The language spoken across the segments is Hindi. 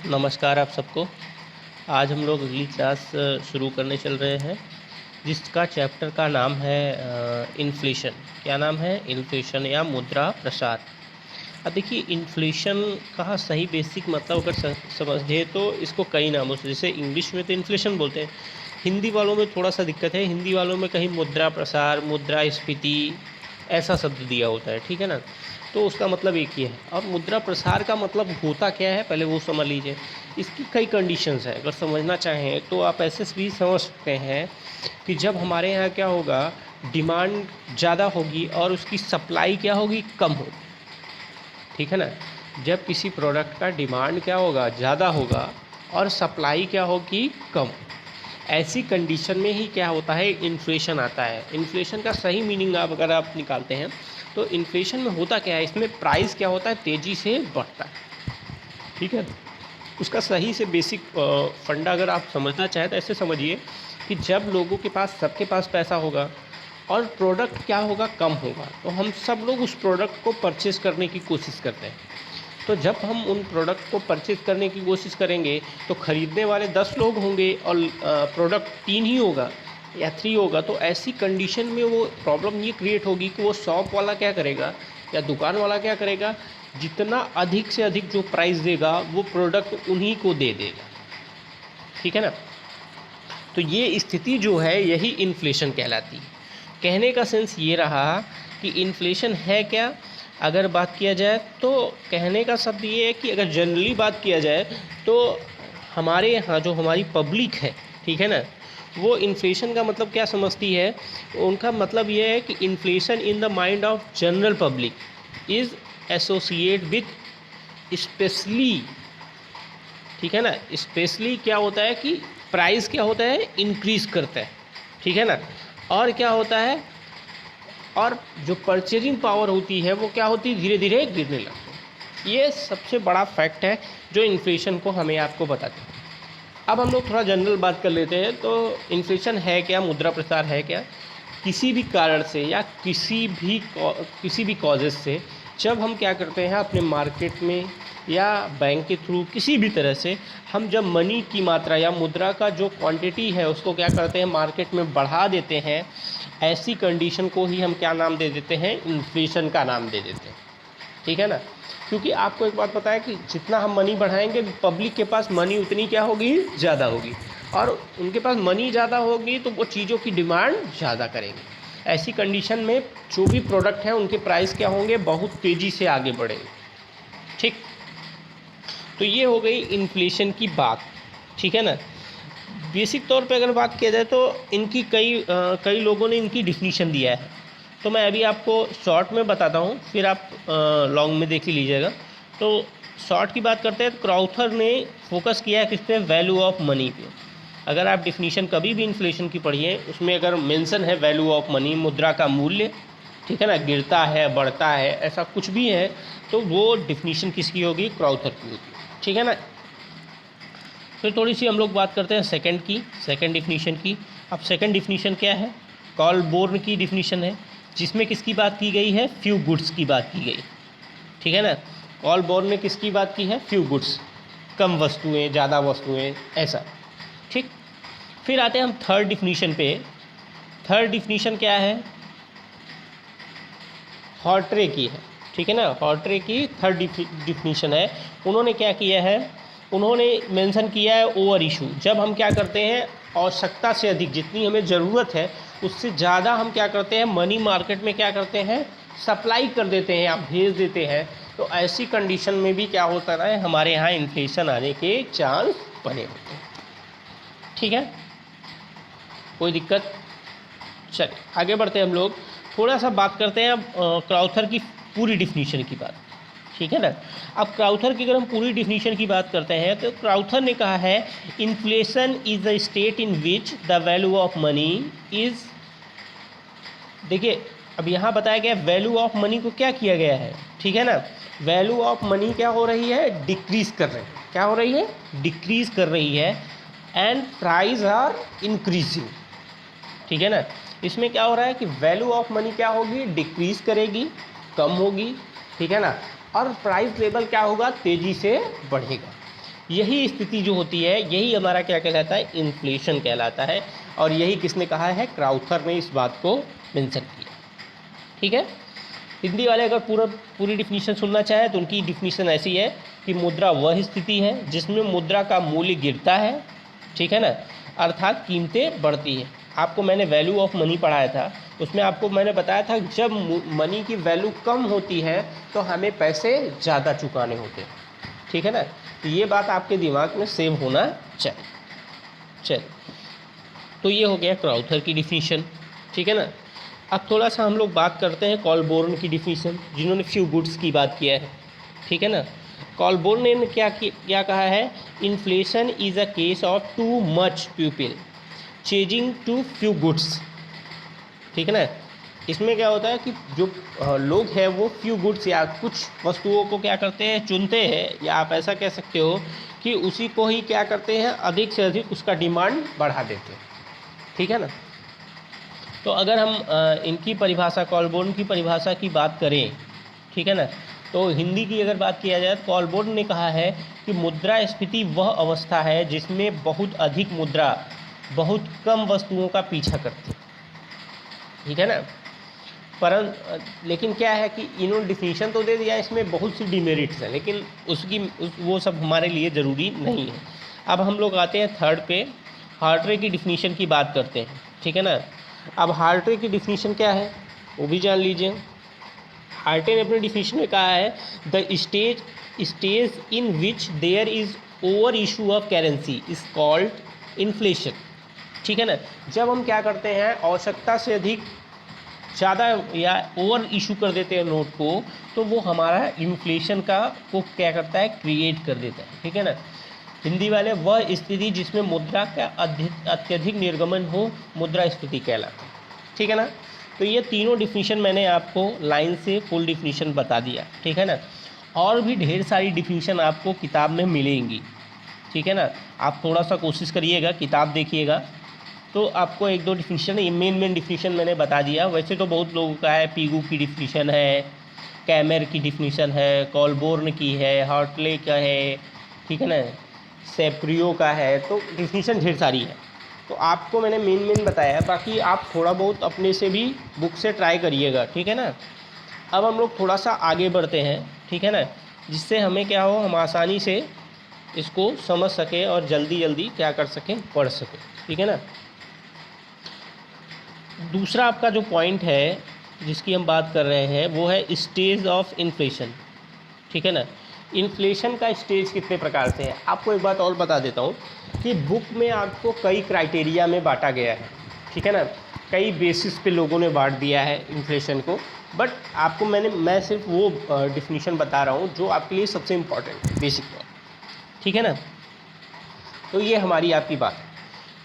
नमस्कार आप सबको। आज हम लोग अगली क्लास शुरू करने चल रहे हैं, जिसका चैप्टर का नाम है इन्फ्लेशन। क्या नाम है? इन्फ्लेशन या मुद्रा प्रसार। अब देखिए, इन्फ्लेशन का सही बेसिक मतलब अगर समझे तो इसको कई नामों से, जैसे इंग्लिश में तो इन्फ्लेशन बोलते हैं, हिंदी वालों में थोड़ा सा दिक्कत है। हिंदी वालों में कहीं मुद्रा प्रसार, मुद्रास्फीति ऐसा शब्द दिया होता है, ठीक है ना। तो उसका मतलब एक ही है। और मुद्रा प्रसार का मतलब होता क्या है, पहले वो समझ लीजिए। इसकी कई कंडीशंस है, अगर समझना चाहें तो आप ऐसे भी समझ सकते हैं कि जब हमारे यहाँ क्या होगा, डिमांड ज़्यादा होगी और उसकी सप्लाई क्या होगी, कम होगी, ठीक है ना। जब किसी प्रोडक्ट का डिमांड क्या होगा, ज़्यादा होगा और सप्लाई क्या होगी, कम, ऐसी कंडीशन में ही क्या होता है, इन्फ्लेशन आता है। इन्फ्लेशन का सही मीनिंग अगर आप निकालते हैं तो इन्फ्लेशन में होता क्या है, इसमें प्राइस क्या होता है, तेज़ी से बढ़ता है, ठीक है। उसका सही से बेसिक फंडा अगर आप समझना चाहें तो ऐसे समझिए कि जब लोगों के पास, सबके पास पैसा होगा और प्रोडक्ट क्या होगा, कम होगा, तो हम सब लोग उस प्रोडक्ट को परचेज़ करने की कोशिश करते हैं। तो जब हम उन प्रोडक्ट को परचेज़ करने की कोशिश करेंगे तो ख़रीदने वाले 10 लोग होंगे और प्रोडक्ट 3 ही होगा या 3 होगा, तो ऐसी कंडीशन में वो प्रॉब्लम ये क्रिएट होगी कि वो शॉप वाला क्या करेगा या दुकान वाला क्या करेगा, जितना अधिक से अधिक जो प्राइस देगा वो प्रोडक्ट उन्हीं को दे देगा, ठीक है ना। तो ये स्थिति जो है यही इन्फ्लेशन कहलाती है। कहने का सेंस ये रहा कि इन्फ्लेशन है क्या, अगर बात किया जाए तो कहने का शब्द ये है कि अगर जनरली बात किया जाए तो हमारे यहाँ जो हमारी पब्लिक है, ठीक है ना, वो इन्फ्लेशन का मतलब क्या समझती है। उनका मतलब ये है कि inflation in the mind of general public is associate with specially, ठीक है ना। स्पेशली क्या होता है कि प्राइस क्या होता है, इंक्रीज़ करता है, ठीक है ना। और क्या होता है, और जो परचेजिंग पावर होती है वो क्या होती है, धीरे धीरे गिरने लगती है। ये सबसे बड़ा फैक्ट है जो इन्फ्लेशन को हमें आपको बताते हैं। अब हम लोग थोड़ा जनरल बात कर लेते हैं। तो इन्फ्लेशन है क्या, मुद्रा प्रसार है क्या। किसी भी कारण से या किसी भी कॉजेज़ से जब हम क्या करते हैं अपने मार्केट में या बैंक के थ्रू किसी भी तरह से, हम जब मनी की मात्रा या मुद्रा का जो क्वांटिटी है उसको क्या करते हैं, मार्केट में बढ़ा देते हैं, ऐसी कंडीशन को ही हम क्या नाम दे देते हैं, इन्फ्लेशन का नाम दे देते हैं, ठीक है ना। क्योंकि आपको एक बात पता है कि जितना हम मनी बढ़ाएंगे पब्लिक के पास मनी उतनी क्या होगी, ज़्यादा होगी, और उनके पास मनी ज़्यादा होगी तो वो चीज़ों की डिमांड ज़्यादा करेंगे। ऐसी कंडीशन में जो भी प्रोडक्ट हैं उनके प्राइस क्या होंगे, बहुत तेज़ी से आगे बढ़ेंगे, ठीक। तो ये हो गई इन्फ्लेशन की बात, ठीक है ना। बेसिक तौर पे अगर बात किया जाए तो इनकी कई लोगों ने इनकी डिफिनीशन दिया है, तो मैं अभी आपको शॉर्ट में बताता हूँ, फिर आप लॉन्ग में देख ही लीजिएगा। तो शॉर्ट की बात करते हैं तो क्राउथर ने फोकस किया है किस पे, वैल्यू ऑफ मनी पे। अगर आप डिफिनीशन कभी भी इन्फ्लेशन की पढ़िए, उसमें अगर मेंशन है वैल्यू ऑफ मनी, मुद्रा का मूल्य, ठीक है ना, गिरता है बढ़ता है ऐसा कुछ भी है, तो वो डिफिनीशन किसकी होगी, क्राउथर की होगी, ठीक है ना। फिर थोड़ी सी हम लोग बात करते हैं सेकंड डिफिनीशन की। अब सेकंड डिफिनीशन क्या है, कॉलबोर्न की डिफिनीशन है, जिसमें किसकी बात की गई है, फ्यू गुड्स की बात की गई, ठीक है ना। कॉलबोर्न ने किसकी बात की है, फ्यू गुड्स, कम वस्तुएं ज़्यादा वस्तुएं ऐसा, ठीक। फिर आते हैं हम थर्ड डिफिनीशन पे। थर्ड डिफिनीशन क्या है, हॉर्ट्रे की है, ठीक है ना। हॉर्ट्रे की थर्ड डिफिनीशन है। उन्होंने क्या किया है, उन्होंने मेंशन किया है ओवर इशू। जब हम क्या करते हैं, आवश्यकता से अधिक, जितनी हमें ज़रूरत है उससे ज़्यादा हम क्या करते हैं, मनी मार्केट में क्या करते हैं, सप्लाई कर देते हैं या भेज देते हैं, तो ऐसी कंडीशन में भी क्या होता है, हमारे यहाँ इन्फ्लेशन आने के चांस बने होते हैं, ठीक है। कोई दिक्कत। चलिए आगे बढ़ते हैं हम लोग, थोड़ा सा बात करते हैं अब क्राउथर की पूरी डिफिनीशन की बात, ठीक है ना। अब क्राउथर की अगर हम पूरी डिफिनीशन की बात करते हैं तो क्राउथर ने कहा है, inflation is the state in which the value of money is, देखिए अब यहाँ बताया गया वैल्यू ऑफ मनी को क्या किया गया है, ठीक है ना। वैल्यू ऑफ मनी क्या हो रही है, डिक्रीज़ कर रही है, क्या हो रही है, डिक्रीज़ कर रही है, एंड प्राइस आर इंक्रीजिंग, ठीक है ना। इसमें क्या हो रहा है कि वैल्यू ऑफ मनी क्या होगी, डिक्रीज़ करेगी, कम होगी, ठीक है ना, और प्राइस लेवल क्या होगा, तेज़ी से बढ़ेगा। यही स्थिति जो होती है यही हमारा क्या कहलाता है, इन्फ्लेशन कहलाता है। और यही किसने कहा है, क्राउथर ने इस बात को मेंशन किया। ठीक है, हिंदी वाले अगर पूरी डिफिनीशन सुनना चाहे तो उनकी डिफिनीशन ऐसी है कि मुद्रा वह स्थिति है जिसमें मुद्रा का मूल्य गिरता है, ठीक है ना, अर्थात कीमतें बढ़ती है। आपको मैंने वैल्यू ऑफ मनी पढ़ाया था, उसमें आपको मैंने बताया था जब मनी की वैल्यू कम होती है तो हमें पैसे ज़्यादा चुकाने होते हैं, ठीक है ना। तो ये बात आपके दिमाग में सेव होना चाहिए। चलिए, तो ये हो गया क्राउथर की डिफिनीशन, ठीक है ना। अब थोड़ा सा हम लोग बात करते हैं कॉलबोर्न की डिफिनीशन, जिन्होंने फ्यू गुड्स की बात किया है, ठीक है ना। कॉलबोर्न ने क्या कहा है, inflation is a case of too much people chasing too few goods, ठीक है ना। इसमें क्या होता है कि जो लोग हैं वो फ्यू गुड्स या कुछ वस्तुओं को क्या करते हैं, चुनते हैं, या आप ऐसा कह सकते हो कि उसी को ही क्या करते हैं, अधिक से अधिक उसका डिमांड बढ़ा देते हैं, ठीक है ना। तो अगर हम इनकी परिभाषा, कॉलबोर्न की परिभाषा की बात करें, ठीक है ना, तो हिंदी की अगर बात किया जाए तो कॉलबोर्न ने कहा है कि मुद्रास्फीति वह अवस्था है जिसमें बहुत अधिक मुद्रा बहुत कम वस्तुओं का पीछा करती है, ठीक है ना। लेकिन क्या है कि इन्होंने डिफिनीशन तो दे दिया, इसमें बहुत सी डिमेरिट्स हैं, लेकिन वो सब हमारे लिए ज़रूरी नहीं है। अब हम लोग आते हैं थर्ड पे, हार्ट्रे की डिफिनीशन की बात करते हैं, ठीक है ना। अब हार्ट्रे की डिफिनीशन क्या है वो भी जान लीजिए। हार्ट्रे ने अपने डिफिनीशन में कहा है, the stage in which there is over issue of currency is called inflation, ठीक है ना। जब हम क्या करते हैं, आवश्यकता से अधिक ज़्यादा या ओवर इशू कर देते हैं नोट को, तो वो हमारा इन्फ्लेशन को क्या करता है, क्रिएट कर देता है, ठीक है ना। हिंदी वाले, वह स्थिति जिसमें मुद्रा का अत्यधिक निर्गमन हो मुद्रास्फीति कहलाता है, ठीक है ना। तो ये तीनों डिफिनीशन मैंने आपको लाइन से फुल डिफिनीशन बता दिया, ठीक है ना। और भी ढेर सारी डिफिनीशन आपको किताब में मिलेंगी, ठीक है ना। आप थोड़ा सा कोशिश करिएगा, किताब देखिएगा, तो आपको एक दो डिफिनीशन, मेन डिफिनीशन मैंने बता दिया। वैसे तो बहुत लोगों का है, पीगू की डिफिनीशन है, कैमर की डिफिनीशन है, कॉलबोर्न की है, हार्ट्ले का है, ठीक है ना, सेप्रियो का है, तो डिफिनीशन ढेर सारी है। तो आपको मैंने मेन बताया है, बाकी आप थोड़ा बहुत अपने से भी बुक से ट्राई करिएगा, ठीक है ना। अब हम लोग थोड़ा सा आगे बढ़ते हैं, ठीक है ना, जिससे हमें क्या हो, हम आसानी से इसको समझ सकें और जल्दी क्या कर सकें, पढ़ सकें, ठीक है ना। दूसरा आपका जो पॉइंट है जिसकी हम बात कर रहे हैं वो है स्टेज ऑफ इन्फ्लेशन, ठीक है ना। इन्फ्लेशन का स्टेज कितने प्रकार से है, आपको एक बात और बता देता हूँ कि बुक में आपको कई क्राइटेरिया में बांटा गया है, ठीक है ना। कई बेसिस पे लोगों ने बांट दिया है इन्फ्लेशन को, बट आपको मैं सिर्फ वो डिफिनीशन बता रहा हूँ जो आपके लिए सबसे इम्पॉर्टेंट है, बेसिक है, ठीक है ना। तो ये हमारी आपकी बात है।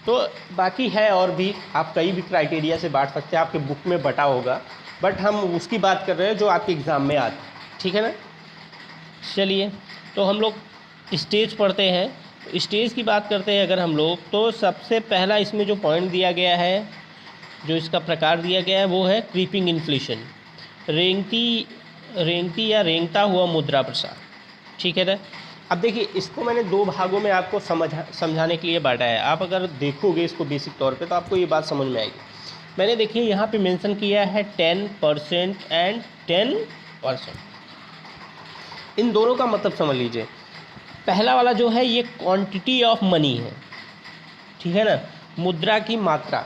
तो बाकी है और भी, आप कई भी क्राइटेरिया से बांट सकते हैं, आपके बुक में बटा होगा, बट हम उसकी बात कर रहे हैं जो आपके एग्ज़ाम में आती है, ठीक है ना। चलिए, तो हम लोग स्टेज पढ़ते हैं। स्टेज की बात करते हैं अगर हम लोग, तो सबसे पहला इसमें जो पॉइंट दिया गया है, जो इसका प्रकार दिया गया है वो है क्रीपिंग इन्फ्लेशन, रेंगती या रेंगता हुआ मुद्रा प्रसार, ठीक है ना। अब देखिए, इसको मैंने दो भागों में आपको समझाने के लिए बांटा है। आप अगर देखोगे इसको बेसिक तौर पे तो आपको ये बात समझ में आएगी। मैंने देखिए यहाँ पे मेंशन किया है 10% एंड 10%। इन दोनों का मतलब समझ लीजिए। पहला वाला जो है ये क्वांटिटी ऑफ मनी है, ठीक है ना, मुद्रा की मात्रा।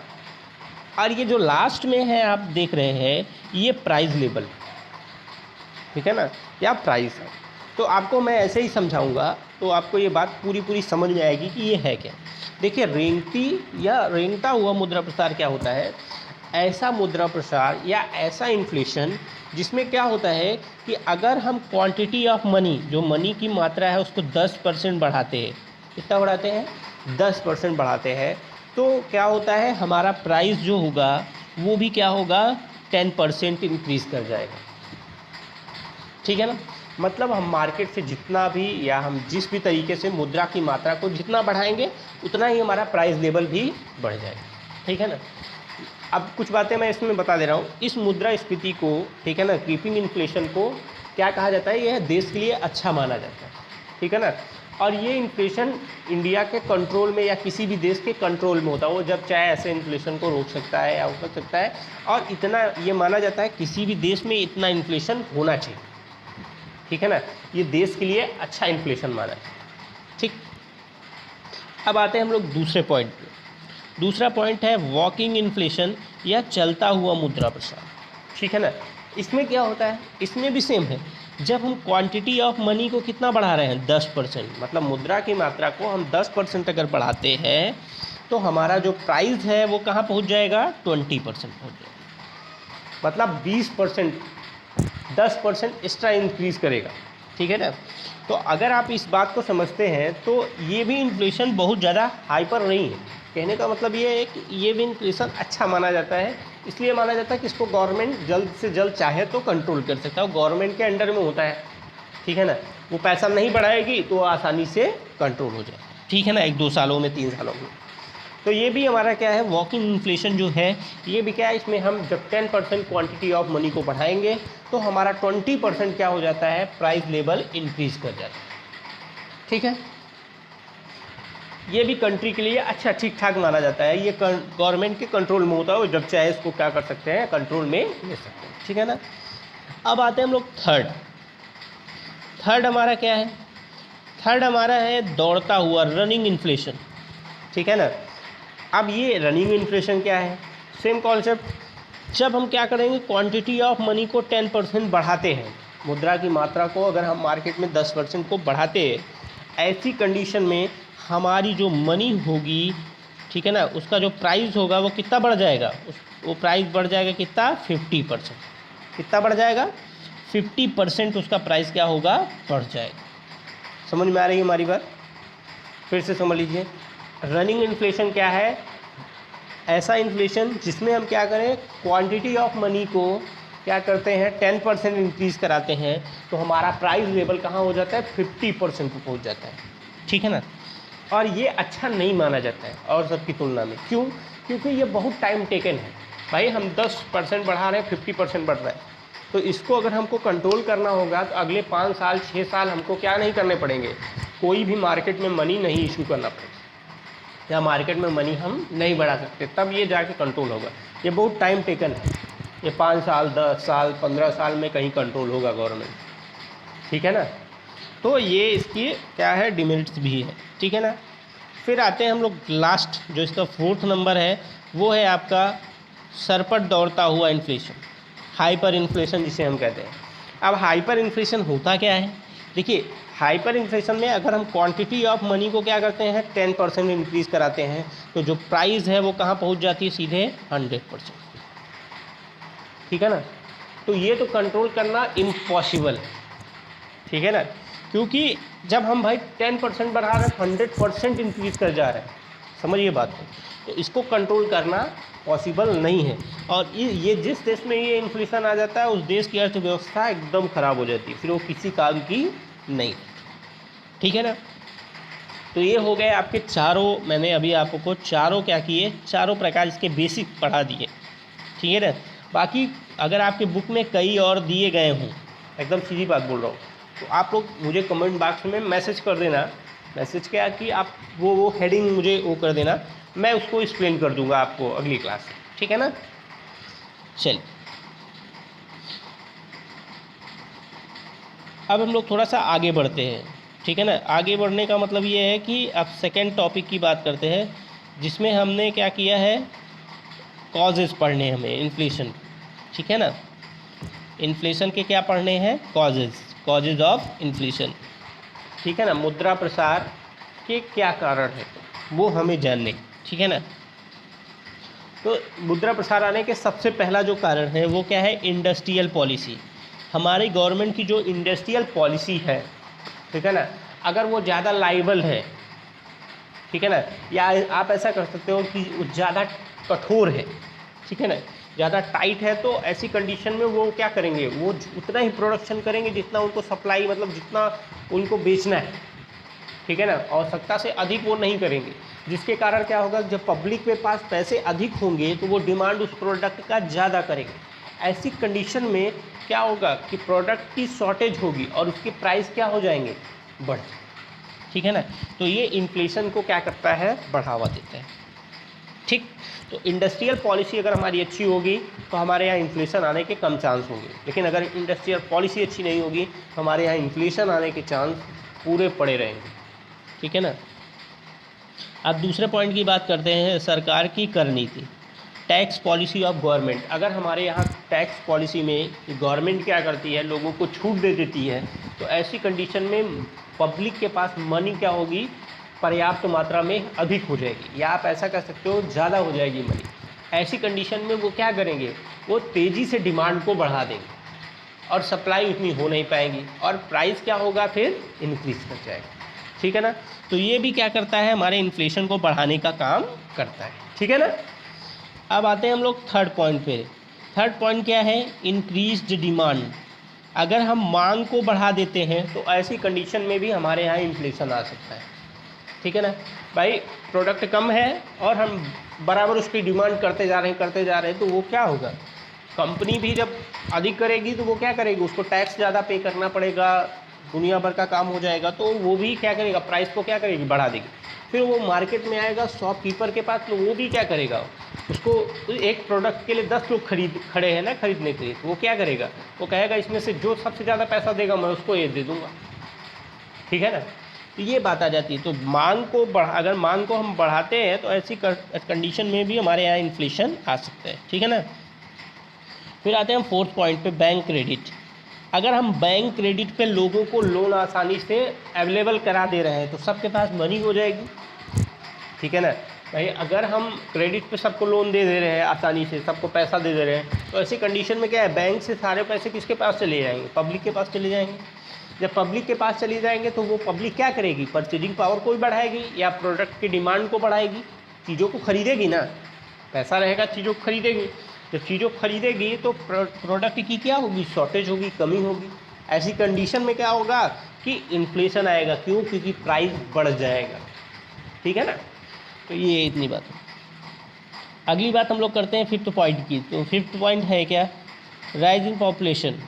और ये जो लास्ट में है आप देख रहे हैं, ये प्राइस लेवल, ठीक है ना, या प्राइस है। तो आपको मैं ऐसे ही समझाऊंगा तो आपको ये बात पूरी समझ में आएगी कि ये है क्या। देखिए, रेंगती या रेंगता हुआ मुद्रा प्रसार क्या होता है, ऐसा मुद्रा प्रसार या ऐसा इन्फ्लेशन जिसमें क्या होता है कि अगर हम क्वांटिटी ऑफ मनी, जो मनी की मात्रा है, उसको 10% बढ़ाते हैं, कितना बढ़ाते हैं, 10% बढ़ाते हैं, तो क्या होता है, हमारा प्राइस जो होगा वो भी क्या होगा, 10% इंक्रीज़ कर जाएगा, ठीक है ना। मतलब हम मार्केट से जितना भी, या हम जिस भी तरीके से मुद्रा की मात्रा को जितना बढ़ाएंगे उतना ही हमारा प्राइस लेवल भी बढ़ जाएगा, ठीक है ना। अब कुछ बातें मैं इसमें बता दे रहा हूँ। इस मुद्रास्फीति को, ठीक है ना, क्रीपिंग इन्फ्लेशन को क्या कहा जाता है, यह देश के लिए अच्छा माना जाता है, ठीक है ना। और ये इन्फ्लेशन इंडिया के कंट्रोल में या किसी भी देश के कंट्रोल में होता है, वो जब चाहे ऐसे इन्फ्लेशन को रोक सकता है या रोक सकता है। और इतना ये माना जाता है किसी भी देश में इतना इन्फ्लेशन होना चाहिए, ठीक है ना, ये देश के लिए अच्छा इन्फ्लेशन माना है, ठीक। अब आते हैं हम लोग दूसरे पॉइंट पे। दूसरा पॉइंट है वॉकिंग इन्फ्लेशन या चलता हुआ मुद्रा प्रसार, ठीक है ना। इसमें क्या होता है, इसमें भी सेम है। जब हम क्वांटिटी ऑफ मनी को कितना बढ़ा रहे हैं 10%, मतलब मुद्रा की मात्रा को हम 10% अगर बढ़ाते हैं तो हमारा जो प्राइस है वो कहाँ पहुँच जाएगा, 20% पहुँच जाएगा, मतलब 20%, 10% एक्स्ट्रा इंक्रीज़ करेगा, ठीक है ना। तो अगर आप इस बात को समझते हैं तो ये भी इन्फ्लेशन बहुत ज़्यादा हाइपर नहीं है। कहने का मतलब ये है कि ये भी इन्फ्लेशन अच्छा माना जाता है, इसलिए माना जाता है कि इसको गवर्नमेंट जल्द से जल्द चाहे तो कंट्रोल कर सकता है, गवर्नमेंट के अंडर में होता है, ठीक है ना। वो पैसा नहीं बढ़ाएगी तो आसानी से कंट्रोल हो जाए, ठीक है ना, 1-2 सालों में, 3 सालों में। तो ये भी हमारा क्या है, वॉकिंग इन्फ्लेशन जो है ये भी क्या है, इसमें हम जब 10% क्वांटिटी ऑफ मनी को बढ़ाएंगे तो हमारा 20% क्या हो जाता है, प्राइस लेवल इंक्रीज़ कर जाता है, ठीक है। ये भी कंट्री के लिए अच्छा ठीक ठाक माना जाता है, ये गवर्नमेंट के कंट्रोल में होता है, वो जब चाहे इसको क्या कर सकते हैं, कंट्रोल में ले सकते हैं, ठीक है ना। अब आते हैं हम लोग थर्ड हमारा क्या है, थर्ड हमारा है दौड़ता हुआ रनिंग इन्फ्लेशन, ठीक है ना। अब ये रनिंग इन्फ्लेशन क्या है, सेम कॉन्सेप्ट। जब हम क्या करेंगे, क्वांटिटी ऑफ मनी को 10% बढ़ाते हैं, मुद्रा की मात्रा को अगर हम मार्केट में 10% को बढ़ाते हैं, ऐसी कंडीशन में हमारी जो मनी होगी, ठीक है ना, उसका जो प्राइस होगा वो कितना बढ़ जाएगा, वो प्राइस बढ़ जाएगा कितना, 50%। कितना बढ़ जाएगा, 50% उसका प्राइस क्या होगा, बढ़ जाएगा। समझ में आ रही है हमारी बात, फिर से समझ लीजिए। रनिंग इन्फ्लेशन क्या है, ऐसा इन्फ्लेशन जिसमें हम क्या करें, क्वांटिटी ऑफ मनी को क्या करते हैं, 10% इंक्रीज़ कराते हैं, तो हमारा प्राइस लेवल कहाँ हो जाता है, 50% पे पहुँच जाता है, ठीक है ना। और ये अच्छा नहीं माना जाता है और सबकी तुलना में, क्यों, क्योंकि ये बहुत टाइम टेकन है। भाई हम 10% बढ़ा रहे हैं, 50% बढ़ रहा है, तो इसको अगर हमको कंट्रोल करना होगा तो अगले 5 साल 6 साल हमको क्या नहीं करने पड़ेंगे, कोई भी मार्केट में मनी नहीं इशू करना पड़ेगा, या मार्केट में मनी हम नहीं बढ़ा सकते, तब ये जाके कंट्रोल होगा। ये बहुत टाइम टेकन है, ये 5 साल 10 साल 15 साल में कहीं कंट्रोल होगा गवर्नमेंट, ठीक है ना। तो ये इसकी क्या है, डिमेरिट्स भी है, ठीक है ना। फिर आते हैं हम लोग लास्ट, जो इसका 4th नंबर है, वो है आपका सरपट दौड़ता हुआ इन्फ्लेशन, हाइपर इन्फ्लेशन जिसे हम कहते हैं। अब हाइपर इन्फ्लेशन होता क्या है, देखिए हाइपर इन्फ्लेशन में अगर हम क्वांटिटी ऑफ मनी को क्या करते हैं, 10% इंक्रीज़ कराते हैं, तो जो प्राइस है वो कहाँ पहुँच जाती है, सीधे 100%, ठीक है ना। तो ये तो कंट्रोल करना इम्पॉसिबल है, ठीक है ना, क्योंकि जब हम भाई 10% बढ़ा रहे हैं, 100% इंक्रीज़ कर जा रहे हैं, समझिए बात को, तो इसको कंट्रोल करना पॉसिबल नहीं है। और ये जिस देश में ये इन्फ्लेशन आ जाता है, उस देश की अर्थव्यवस्था एकदम ख़राब हो जाती है, फिर वो किसी काम की नहीं, ठीक है ना। तो ये हो गए आपके चारों, मैंने अभी आपको चारों क्या किए, चारों प्रकार इसके बेसिक पढ़ा दिए, ठीक है ना। बाकी अगर आपके बुक में कई और दिए गए हों, एकदम सीधी बात बोल रहा हूँ, तो आप लोग मुझे कमेंट बॉक्स में मैसेज कर देना, मैसेज क्या कि आप वो हेडिंग मुझे वो कर देना, मैं उसको एक्सप्लेन कर दूंगा आपको अगली क्लास, ठीक है ना। चलिए अब हम लोग थोड़ा सा आगे बढ़ते हैं, ठीक है ना। आगे बढ़ने का मतलब ये है कि अब सेकेंड टॉपिक की बात करते हैं, जिसमें हमने क्या किया है, कॉजेज़ पढ़ने हमें इन्फ्लेशन, ठीक है ना। इन्फ्लेशन के क्या पढ़ने हैं, कॉजेज़ ऑफ इन्फ्लेशन, ठीक है ना। मुद्रा प्रसार के क्या कारण है वो हमें जानने, ठीक है ना। तो मुद्रा प्रसार आने के सबसे पहला जो कारण है वो क्या है, इंडस्ट्रियल पॉलिसी। हमारी गवर्नमेंट की जो इंडस्ट्रियल पॉलिसी है, ठीक है ना, अगर वो ज़्यादा लाइबल है, ठीक है ना, या आप ऐसा कर सकते हो कि ज़्यादा कठोर है, ठीक है ना, ज़्यादा टाइट है, तो ऐसी कंडीशन में वो क्या करेंगे, वो उतना ही प्रोडक्शन करेंगे जितना उनको सप्लाई, मतलब जितना उनको बेचना है, ठीक है ना, आवश्यकता से अधिक वो नहीं करेंगे, जिसके कारण क्या होगा, जब पब्लिक के पास पैसे अधिक होंगे तो वो डिमांड उस प्रोडक्ट का ज़्यादा करेंगे। ऐसी कंडीशन में क्या होगा कि प्रोडक्ट की शॉर्टेज होगी और उसके प्राइस क्या हो जाएंगे, बढ़ जाएंगे, ठीक है ना। तो ये इन्फ्लेशन को क्या करता है, बढ़ावा देता है। ठीक, तो इंडस्ट्रियल पॉलिसी अगर हमारी अच्छी होगी तो हमारे यहाँ इन्फ्लेशन आने के कम चांस होंगे, लेकिन अगर इंडस्ट्रियल पॉलिसी अच्छी नहीं होगी तो हमारे यहाँ इन्फ्लेशन आने के चांस पूरे पड़े रहेंगे। ठीक है ना। अब दूसरे पॉइंट की बात करते हैं, सरकार की कर नीति, टैक्स पॉलिसी ऑफ गवर्नमेंट। अगर हमारे यहाँ टैक्स पॉलिसी में गवर्नमेंट क्या करती है, लोगों को छूट दे देती है, तो ऐसी कंडीशन में पब्लिक के पास मनी क्या होगी, पर्याप्त मात्रा में अधिक हो जाएगी, या आप ऐसा कह सकते हो ज़्यादा हो जाएगी मनी। ऐसी कंडीशन में वो क्या करेंगे, वो तेज़ी से डिमांड को बढ़ा देंगे और सप्लाई उतनी हो नहीं पाएगी और प्राइस क्या होगा, फिर इंक्रीज कर जाएगा। ठीक है ना। तो ये भी क्या करता है, हमारे इन्फ्लेशन को बढ़ाने का काम करता है। ठीक है ना। अब आते हैं हम लोग थर्ड पॉइंट पे। थर्ड पॉइंट क्या है, इंक्रीज्ड डिमांड। अगर हम मांग को बढ़ा देते हैं तो ऐसी कंडीशन में भी हमारे यहाँ इन्फ्लेशन आ सकता है। ठीक है ना भाई, प्रोडक्ट कम है और हम बराबर उसकी डिमांड करते जा रहे हैं, तो वो क्या होगा, कंपनी भी जब अधिक करेगी तो वो क्या करेगी, उसको टैक्स ज़्यादा पे करना पड़ेगा, दुनिया भर का काम हो जाएगा, तो वो भी क्या करेगा, प्राइस को क्या करेगी, बढ़ा देगी। फिर वो मार्केट में आएगा शॉपकीपर के पास, तो वो भी क्या करेगा, उसको एक प्रोडक्ट के लिए 10 लोग खड़े हैं ना खरीदने के लिए, तो वो क्या करेगा, वो कहेगा इसमें से जो सबसे ज़्यादा पैसा देगा मैं उसको ये दे दूँगा। ठीक है ना। तो ये बात आ जाती है। तो मांग को अगर मांग को हम बढ़ाते हैं तो ऐसी कंडीशन में भी हमारे यहाँ इन्फ्लेशन आ सकता है। ठीक है ना। फिर आते हैं हम फोर्थ पॉइंट पे, बैंक क्रेडिट। अगर हम बैंक क्रेडिट पे लोगों को लोन आसानी से अवेलेबल करा दे रहे हैं तो सबके पास मनी हो जाएगी। ठीक है ना भाई, अगर हम क्रेडिट पे सबको लोन दे रहे हैं आसानी से, सबको पैसा दे रहे हैं, तो ऐसी कंडीशन में क्या है, बैंक से सारे पैसे किसके पास चले जाएंगे, पब्लिक के पास चले जाएंगे। जब पब्लिक के पास चली जाएंगे तो वो पब्लिक क्या करेगी, परचेजिंग पावर को भी बढ़ाएगी या प्रोडक्ट की डिमांड को बढ़ाएगी, चीज़ों को खरीदेगी ना, पैसा रहेगा चीज़ों को खरीदेगी। जब चीज़ों को खरीदेगी तो प्रोडक्ट की क्या होगी, शॉर्टेज होगी, कमी होगी। ऐसी कंडीशन में क्या होगा कि इन्फ्लेशन आएगा। क्यों, क्योंकि प्राइस बढ़ जाएगा। ठीक है ना। तो ये इतनी बात है। अगली बात हम लोग करते हैं फिफ्थ पॉइंट की। तो फिफ्थ पॉइंट है क्या, राइज इन पॉपुलेशन।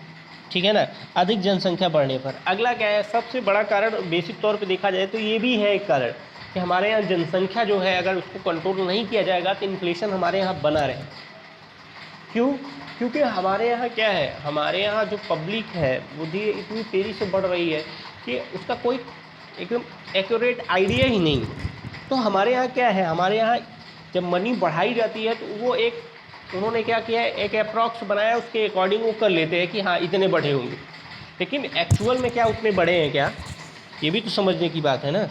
ठीक है ना, अधिक जनसंख्या बढ़ने पर। अगला क्या है, सबसे बड़ा कारण बेसिक तौर पे देखा जाए तो ये भी है एक कारण कि हमारे यहाँ जनसंख्या जो है, अगर उसको कंट्रोल नहीं किया जाएगा तो इन्फ्लेशन हमारे यहाँ बना रहे। क्यों, क्योंकि हमारे यहाँ क्या है, हमारे यहाँ जो पब्लिक है वो इतनी तेज़ी से बढ़ रही है कि उसका कोई एकदम एक्यूरेट आइडिया ही नहीं। तो हमारे यहाँ क्या है, हमारे यहाँ जब मनी बढ़ाई जाती है तो वो एक, उन्होंने क्या किया है, एक अप्रॉक्स बनाया, उसके अकॉर्डिंग वो कर लेते हैं कि हाँ इतने बढ़े होंगे, लेकिन एक्चुअल में क्या उतने बढ़े हैं क्या, ये भी तो समझने की बात है ना।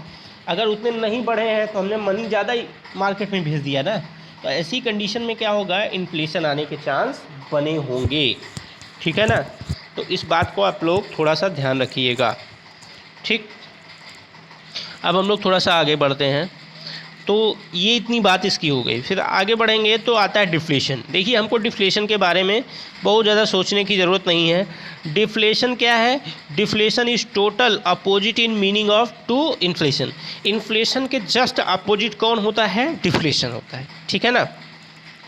अगर उतने नहीं बढ़े हैं तो हमने मनी ज़्यादा ही मार्केट में भेज दिया ना, तो ऐसी कंडीशन में क्या होगा, इन्फ्लेशन आने के चांस बने होंगे। ठीक है ना। तो इस बात को आप लोग थोड़ा सा ध्यान रखिएगा। ठीक, अब हम लोग थोड़ा सा आगे बढ़ते हैं। तो ये इतनी बात इसकी हो गई। फिर आगे बढ़ेंगे तो आता है डिफ्लेशन। देखिए, हमको डिफ्लेशन के बारे में बहुत ज़्यादा सोचने की ज़रूरत नहीं है। डिफ्लेशन क्या है, deflation is total opposite in meaning of to inflation. Inflation के जस्ट अपोजिट कौन होता है, डिफ्लेशन होता है। ठीक है ना,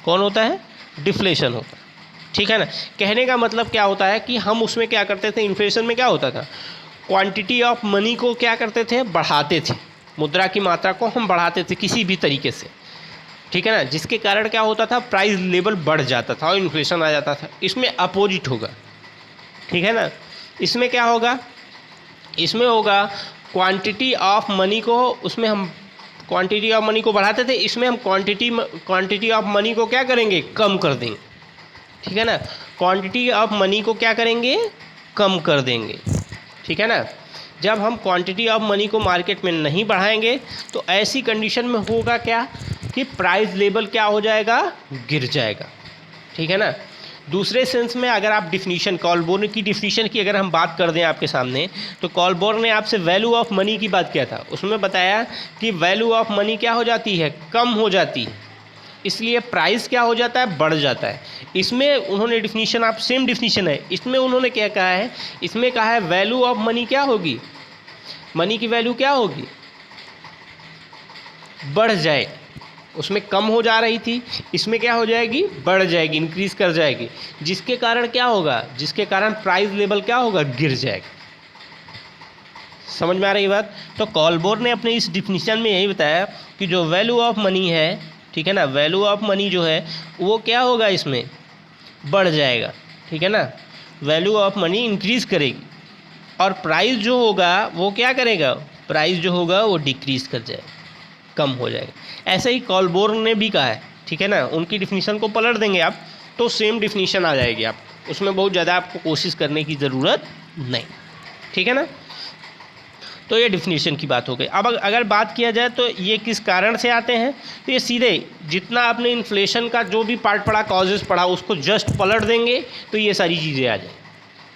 कौन होता है, डिफ्लेशन होता है। ठीक है ना। कहने का मतलब क्या होता है कि हम उसमें क्या करते थे, इन्फ्लेशन में क्या होता था, क्वांटिटी ऑफ मनी को क्या करते थे, बढ़ाते थे, मुद्रा की मात्रा को हम बढ़ाते थे किसी भी तरीके से। ठीक है ना, जिसके कारण क्या होता था, प्राइस लेवल बढ़ जाता था और इन्फ्लेशन आ जाता था। इसमें अपोजिट होगा। ठीक है ना, इसमें क्या होगा, इसमें होगा क्वांटिटी ऑफ मनी को, उसमें हम क्वांटिटी ऑफ मनी को बढ़ाते थे, इसमें हम क्वांटिटी ऑफ मनी को क्या करेंगे, कम कर देंगे। ठीक है ना, क्वांटिटी ऑफ मनी को क्या करेंगे, कम कर देंगे। ठीक है ना। जब हम क्वांटिटी ऑफ मनी को मार्केट में नहीं बढ़ाएंगे तो ऐसी कंडीशन में होगा क्या कि प्राइस लेवल क्या हो जाएगा, गिर जाएगा। ठीक है ना। दूसरे सेंस में अगर आप डिफिनीशन, कॉलबोर्न की डिफिनीशन की अगर हम बात कर दें आपके सामने, तो कॉलबोर्न ने आपसे वैल्यू ऑफ मनी की बात किया था। उसमें बताया कि वैल्यू ऑफ मनी क्या हो जाती है, कम हो जाती है, इसलिए प्राइस क्या हो जाता है, बढ़ जाता है। इसमें उन्होंने डिफिनीशन, आप सेम डिफिनीशन है, इसमें उन्होंने क्या कहा है, इसमें कहा है वैल्यू ऑफ मनी क्या होगी, मनी की वैल्यू क्या होगी, बढ़ जाए। उसमें कम हो जा रही थी, इसमें क्या हो जाएगी, बढ़ जाएगी, इंक्रीज कर जाएगी, जिसके कारण क्या होगा, जिसके कारण प्राइस लेवल क्या होगा, गिर जाएगा। समझ में आ रही बात। तो कॉलबोर्न ने अपने इस डिफिनीशन में यही बताया कि जो वैल्यू ऑफ मनी है, ठीक है ना, वैल्यू ऑफ मनी जो है वो क्या होगा, इसमें बढ़ जाएगा, ठीक है ना, वैल्यू ऑफ मनी इंक्रीज करेगी, और प्राइस जो होगा वो क्या करेगा, प्राइस जो होगा वो डिक्रीज कर जाएगा, कम हो जाएगा। ऐसे ही कॉलबोर्न ने भी कहा है, ठीक है ना, उनकी डिफिनीशन को पलट देंगे आप तो सेम डिफिनीशन आ जाएगी, आप उसमें बहुत ज़्यादा आपको कोशिश करने की ज़रूरत नहीं, ठीक है ना। तो ये डिफिनीशन की बात हो गई। अब अगर बात किया जाए तो ये किस कारण से आते हैं, तो ये सीधे जितना आपने इन्फ्लेशन का जो भी पार्ट पढ़ा, कॉजेज़ पढ़ा, उसको जस्ट पलट देंगे तो ये सारी चीज़ें आ जाएंगी,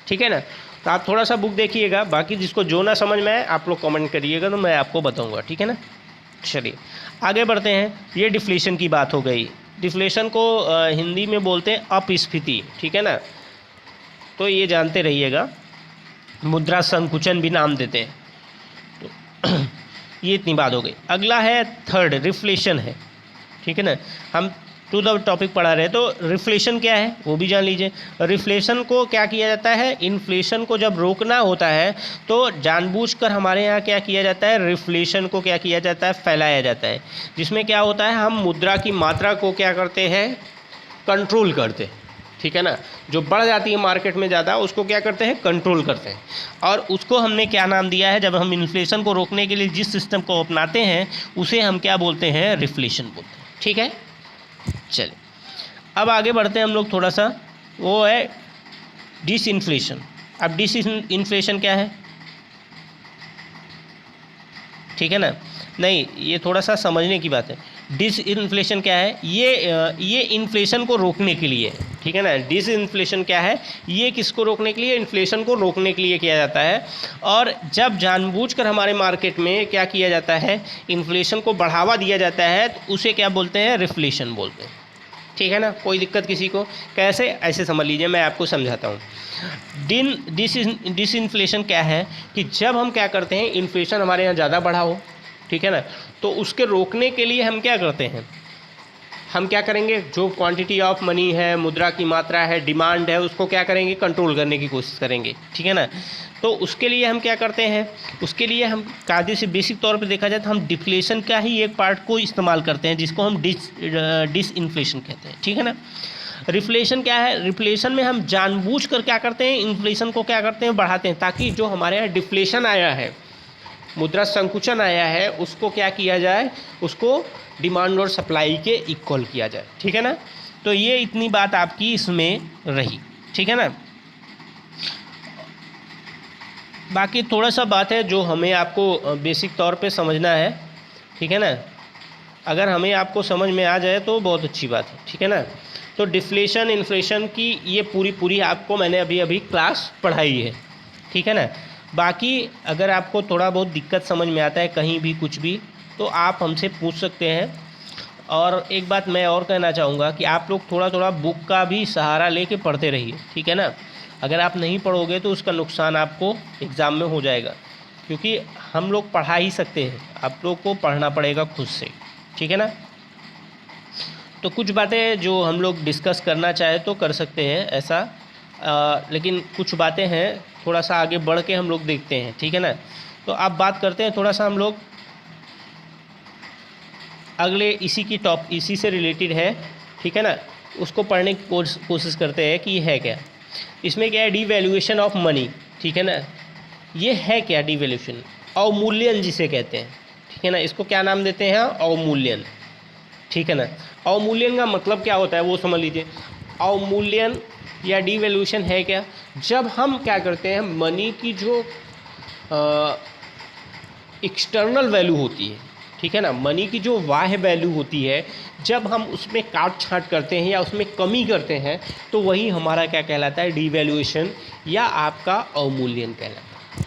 ठीक है ना। तो आप थोड़ा सा बुक देखिएगा, बाकी जिसको जो ना समझ में आए आप लोग कमेंट करिएगा तो मैं आपको बताऊँगा, ठीक है ना। चलिए आगे बढ़ते हैं। ये डिफ्लेशन की बात हो गई। डिफ्लेशन को हिंदी में बोलते हैं अपस्फीति, ठीक है ना, तो ये जानते रहिएगा, मुद्रा संकुचन भी नाम देते हैं। तो ये इतनी बात हो गई। अगला है थर्ड, रिफ्लेशन है, ठीक है ना। हम टू द टॉपिक पढ़ा रहे, तो रिफ्लेशन क्या है वो भी जान लीजिए। रिफ्लेशन को क्या किया जाता है, इन्फ्लेशन को जब रोकना होता है तो जानबूझकर हमारे यहाँ क्या किया जाता है, रिफ्लेशन को क्या किया जाता है, फैलाया जाता है, जिसमें क्या होता है, हम मुद्रा की मात्रा को क्या करते हैं, कंट्रोल करते हैं, ठीक है ना। जो बढ़ जाती है मार्केट में ज़्यादा उसको क्या करते हैं, कंट्रोल करते हैं, और उसको हमने क्या नाम दिया है, जब हम इन्फ्लेशन को रोकने के लिए जिस सिस्टम को अपनाते हैं उसे हम क्या बोलते हैं, रिफ्लेशन बोलते हैं, ठीक है। चलिए अब आगे बढ़ते हैं हम लोग थोड़ा सा, वो है डिसइन्फ्लेशन। अब डिसइन्फ्लेशन क्या है, ठीक है ना, नहीं ये थोड़ा सा समझने की बात है। डिसइन्फ्लेशन क्या है, ये इन्फ्लेशन को रोकने के लिए, ठीक है ना। डिसइन्फ्लेशन क्या है, ये किसको रोकने के लिए, इन्फ्लेशन को रोकने के लिए किया जाता है। और जब जानबूझकर हमारे मार्केट में क्या किया जाता है, इन्फ्लेशन को बढ़ावा दिया जाता है, तो उसे क्या बोलते हैं, रिफ्लेशन बोलते हैं, ठीक है ना। कोई दिक्कत किसी को, कैसे, ऐसे समझ लीजिए, मैं आपको समझाता हूँ। डिसइन्फ्लेशन क्या है कि जब हम क्या करते हैं, इन्फ्लेशन हमारे यहाँ ज़्यादा बढ़ा हो, ठीक है ना, तो उसके रोकने के लिए हम क्या करते हैं, हम क्या करेंगे, जो क्वांटिटी ऑफ मनी है, मुद्रा की मात्रा है, डिमांड है, उसको क्या करेंगे, कंट्रोल करने की कोशिश करेंगे, ठीक है ना। तो उसके लिए हम क्या करते हैं, उसके लिए हम कायदे से बेसिक तौर पे देखा जाए तो हम डिफ्लेशन का ही एक पार्ट को इस्तेमाल करते हैं, जिसको हम डिसइन्फ्लेशन कहते हैं, ठीक है ना। रिफ्लेशन क्या है, रिफ्लेशन में हम जानबूझकर क्या करते हैं, इन्फ्लेशन को क्या करते हैं, बढ़ाते हैं, ताकि जो हमारे यहाँ डिफ्लेशन आया है, मुद्रा संकुचन आया है, उसको क्या किया जाए, उसको डिमांड और सप्लाई के इक्वल किया जाए, ठीक है ना। तो ये इतनी बात आपकी इसमें रही, ठीक है ना। बाकी थोड़ा सा बात है जो हमें आपको बेसिक तौर पे समझना है, ठीक है ना। अगर हमें आपको समझ में आ जाए तो बहुत अच्छी बात है, ठीक है ना। तो डिफ्लेशन इन्फ्लेशन की ये पूरी आपको मैंने अभी क्लास पढ़ाई है, ठीक है ना। बाकी अगर आपको थोड़ा बहुत दिक्कत समझ में आता है कहीं भी कुछ भी, तो आप हमसे पूछ सकते हैं। और एक बात मैं और कहना चाहूँगा कि आप लोग थोड़ा थोड़ा बुक का भी सहारा लेके पढ़ते रहिए, ठीक है ना। अगर आप नहीं पढ़ोगे तो उसका नुकसान आपको एग्ज़ाम में हो जाएगा, क्योंकि हम लोग पढ़ा ही सकते हैं, आप लोग को पढ़ना पड़ेगा खुद से, ठीक है ना। तो कुछ बातें जो हम लोग डिस्कस करना चाहे तो कर सकते हैं ऐसा, लेकिन कुछ बातें हैं थोड़ा सा आगे बढ़ के हम लोग देखते हैं, ठीक है ना। तो अब बात करते हैं थोड़ा सा हम लोग अगले, इसी से रिलेटेड है, ठीक है ना, उसको पढ़ने की कोशिश करते हैं कि ये है क्या। इसमें क्या है, डिवैल्यूएशन ऑफ मनी, ठीक है ना। ये है क्या डिवैल्यूएशन, अवमूल्यन जिसे कहते हैं, ठीक है ना, इसको क्या नाम देते हैं, अवमूल्यन, ठीक है ना। अवमूल्यन का मतलब क्या होता है वो समझ लीजिए। अवमूल्यन या डिवैल्यूएशन है क्या, जब हम क्या करते हैं, मनी की जो एक्सटर्नल वैल्यू होती है, ठीक है ना, मनी की जो बाह्य वैल्यू होती है, जब हम उसमें काट छाँट करते हैं या उसमें कमी करते हैं तो वही हमारा क्या कहलाता है, डिवैल्यूएशन या आपका अवमूल्यन कहलाता है।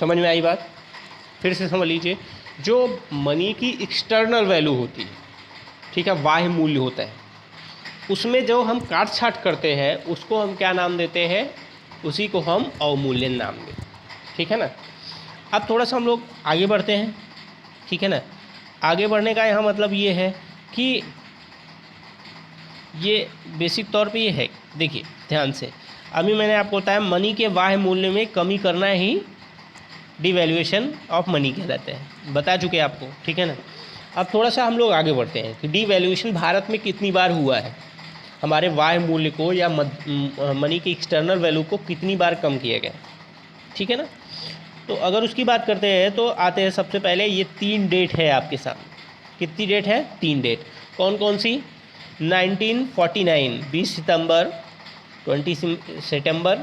समझ में आई बात, फिर से समझ लीजिए। जो मनी की एक्सटर्नल वैल्यू होती है, ठीक है, बाह्य मूल्य होता है, उसमें जो हम काट छाँट करते हैं उसको हम क्या नाम देते हैं, उसी को हम अवमूल्यन नाम देते हैं, ठीक है ना। अब थोड़ा सा हम लोग आगे बढ़ते हैं, ठीक है ना। आगे बढ़ने का यहाँ मतलब ये है कि ये बेसिक तौर पे ये है, देखिए ध्यान से, अभी मैंने आपको बताया मनी के बाह्य मूल्य में कमी करना ही डिवैल्यूएशन ऑफ मनी कहलाते हैं, बता चुके आपको, ठीक है ना। अब थोड़ा सा हम लोग आगे बढ़ते हैं कि डिवैल्यूएशन भारत में कितनी बार हुआ है, हमारे वाह मूल्य को या मनी की एक्सटर्नल वैल्यू को कितनी बार कम किया गया, ठीक है ना। तो अगर उसकी बात करते हैं तो आते हैं सबसे पहले, ये 3 डेट है आपके सामने। कितनी डेट है? 3 डेट। कौन कौन सी? 1949 20 सितंबर, 20 सितंबर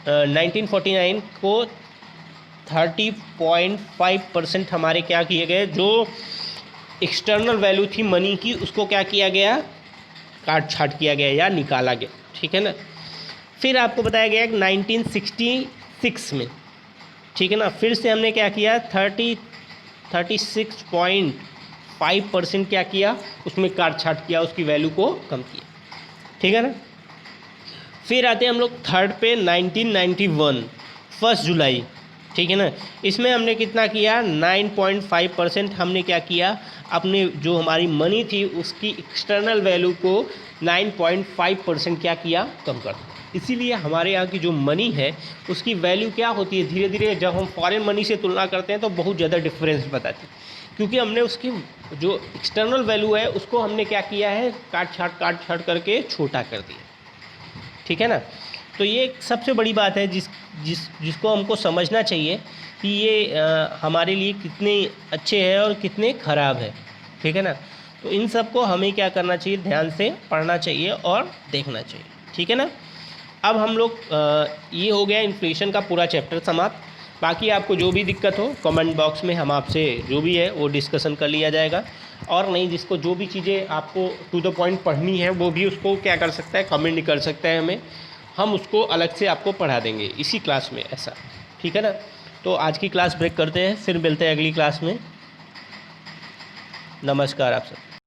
1949 को 30.5% हमारे क्या किए गए, जो एक्सटर्नल वैल्यू थी मनी की उसको क्या किया गया, काट छाट किया गया या निकाला गया, ठीक है ना। फिर आपको बताया गया कि 1966 में, ठीक है ना, फिर से हमने क्या किया, 36.5% क्या किया, उसमें काट छाट किया, उसकी वैल्यू को कम किया, ठीक है ना। फिर आते हैं हम लोग थर्ड पे, 1991 1 जुलाई, ठीक है ना। इसमें हमने कितना किया, 9.5% हमने क्या किया, अपने जो हमारी मनी थी उसकी एक्सटर्नल वैल्यू को 9.5% क्या किया, कम कर दिया। इसीलिए हमारे यहाँ की जो मनी है उसकी वैल्यू क्या होती है, धीरे धीरे जब हम फॉरेन मनी से तुलना करते हैं तो बहुत ज़्यादा डिफरेंस बताती है, क्योंकि हमने उसकी जो एक्सटर्नल वैल्यू है उसको हमने क्या किया है, काट छाट करके छोटा कर दिया, ठीक है ना। तो ये सबसे बड़ी बात है जिसको हमको समझना चाहिए कि ये हमारे लिए कितने अच्छे हैं और कितने ख़राब है, ठीक है ना। तो इन सब को हमें क्या करना चाहिए, ध्यान से पढ़ना चाहिए और देखना चाहिए, ठीक है ना। अब हम लोग ये हो गया इन्फ्लेशन का पूरा चैप्टर समाप्त। बाकी आपको जो भी दिक्कत हो कमेंट बॉक्स में हम आपसे जो भी है वो डिस्कशन कर लिया जाएगा, और नहीं जिसको जो भी चीज़ें आपको टू द पॉइंट पढ़नी है वो भी उसको क्या कर सकता है, कमेंट कर सकता है हमें, हम उसको अलग से आपको पढ़ा देंगे इसी क्लास में, ऐसा, ठीक है ना। तो आज की क्लास ब्रेक करते हैं, फिर मिलते हैं अगली क्लास में। नमस्कार आप सब।